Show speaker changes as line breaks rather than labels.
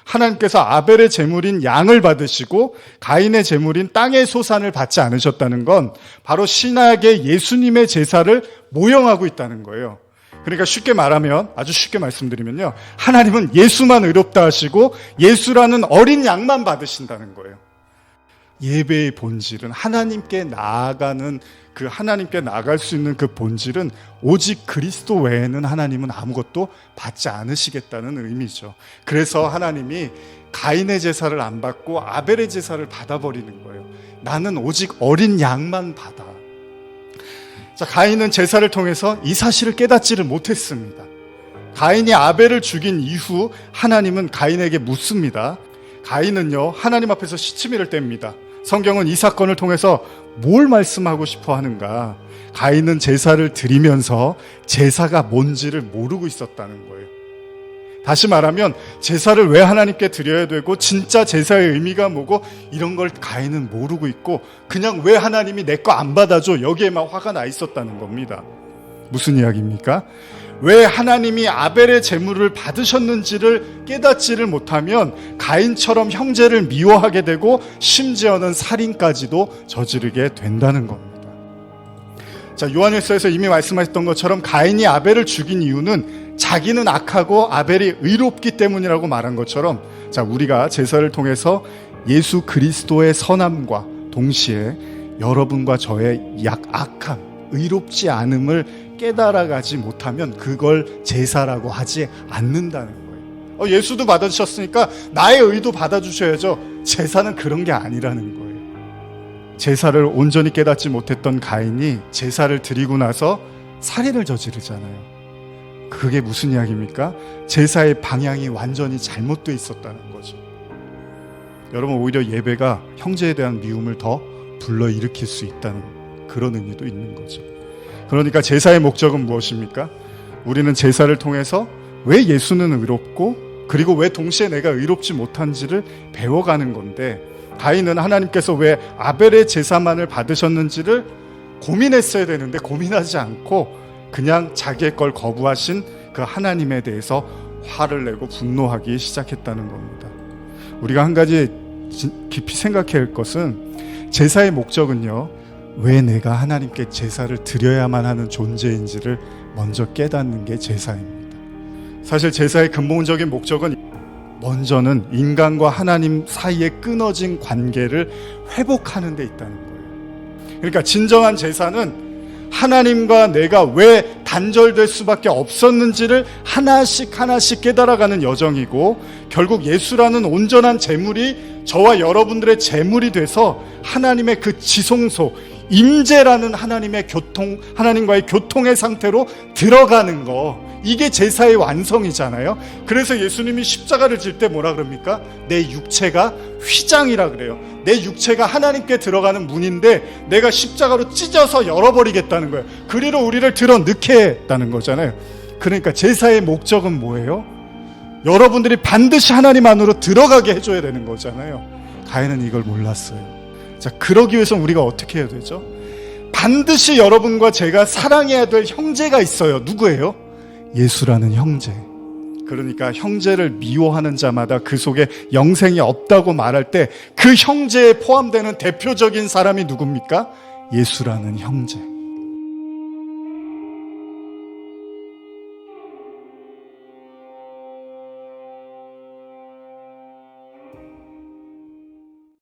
하나님께서 아벨의 제물인 양을 받으시고 가인의 제물인 땅의 소산을 받지 않으셨다는 건 바로 신약의 예수님의 제사를 모형하고 있다는 거예요. 그러니까 쉽게 말하면, 아주 쉽게 말씀드리면요, 하나님은 예수만 의롭다 하시고 예수라는 어린 양만 받으신다는 거예요. 예배의 본질은, 하나님께 나아가는 그 하나님께 나아갈 수 있는 그 본질은 오직 그리스도 외에는 하나님은 아무것도 받지 않으시겠다는 의미죠. 그래서 하나님이 가인의 제사를 안 받고 아벨의 제사를 받아버리는 거예요. 나는 오직 어린 양만 받아. 자, 가인은 제사를 통해서 이 사실을 깨닫지를 못했습니다. 가인이 아벨을 죽인 이후 하나님은 가인에게 묻습니다. 가인은요, 하나님 앞에서 시치미를 뗍니다. 성경은 이 사건을 통해서 뭘 말씀하고 싶어 하는가? 가인은 제사를 드리면서 제사가 뭔지를 모르고 있었다는 거예요. 다시 말하면 제사를 왜 하나님께 드려야 되고 진짜 제사의 의미가 뭐고 이런 걸 가인은 모르고 있고 그냥 왜 하나님이 내 거 안 받아줘 여기에만 화가 나 있었다는 겁니다. 무슨 이야기입니까? 왜 하나님이 아벨의 제물을 받으셨는지를 깨닫지를 못하면 가인처럼 형제를 미워하게 되고 심지어는 살인까지도 저지르게 된다는 겁니다. 자, 요한일서에서 이미 말씀하셨던 것처럼 가인이 아벨을 죽인 이유는 자기는 악하고 아벨이 의롭기 때문이라고 말한 것처럼, 자, 우리가 제사를 통해서 예수 그리스도의 선함과 동시에 여러분과 저의 악함, 의롭지 않음을 깨달아가지 못하면 그걸 제사라고 하지 않는다는 거예요. 예수도 받아주셨으니까 나의 의도 받아주셔야죠. 제사는 그런 게 아니라는 거예요. 제사를 온전히 깨닫지 못했던 가인이 제사를 드리고 나서 살인을 저지르잖아요. 그게 무슨 이야기입니까? 제사의 방향이 완전히 잘못되어 있었다는 거죠. 여러분, 오히려 예배가 형제에 대한 미움을 더 불러일으킬 수 있다는 그런 의미도 있는 거죠. 그러니까 제사의 목적은 무엇입니까? 우리는 제사를 통해서 왜 예수는 의롭고 그리고 왜 동시에 내가 의롭지 못한지를 배워가는 건데, 가인은 하나님께서 왜 아벨의 제사만을 받으셨는지를 고민했어야 되는데 고민하지 않고 그냥 자기의 걸 거부하신 그 하나님에 대해서 화를 내고 분노하기 시작했다는 겁니다. 우리가 한 가지 깊이 생각해야 할 것은 제사의 목적은요, 왜 내가 하나님께 제사를 드려야만 하는 존재인지를 먼저 깨닫는 게 제사입니다. 사실 제사의 근본적인 목적은 먼저는 인간과 하나님 사이에 끊어진 관계를 회복하는 데 있다는 거예요. 그러니까 진정한 제사는 하나님과 내가 왜 단절될 수밖에 없었는지를 하나씩 깨달아가는 여정이고, 결국 예수라는 온전한 제물이 저와 여러분들의 제물이 돼서 하나님의 그 지성소, 임재라는 하나님과의 교통의 상태로 들어가는 거, 이게 제사의 완성이잖아요. 그래서 예수님이 십자가를 질 때 뭐라 그럽니까? 내 육체가 휘장이라 그래요. 내 육체가 하나님께 들어가는 문인데 내가 십자가로 찢어서 열어버리겠다는 거예요. 그리로 우리를 들어 넣게 했다는 거잖아요. 그러니까 제사의 목적은 뭐예요? 여러분들이 반드시 하나님 안으로 들어가게 해줘야 되는 거잖아요. 가인은 이걸 몰랐어요. 자, 그러기 위해서는 우리가 어떻게 해야 되죠? 반드시 여러분과 제가 사랑해야 될 형제가 있어요. 누구예요? 예수라는 형제. 그러니까 형제를 미워하는 자마다 그 속에 영생이 없다고 말할 때 그 형제에 포함되는 대표적인 사람이 누굽니까? 예수라는 형제.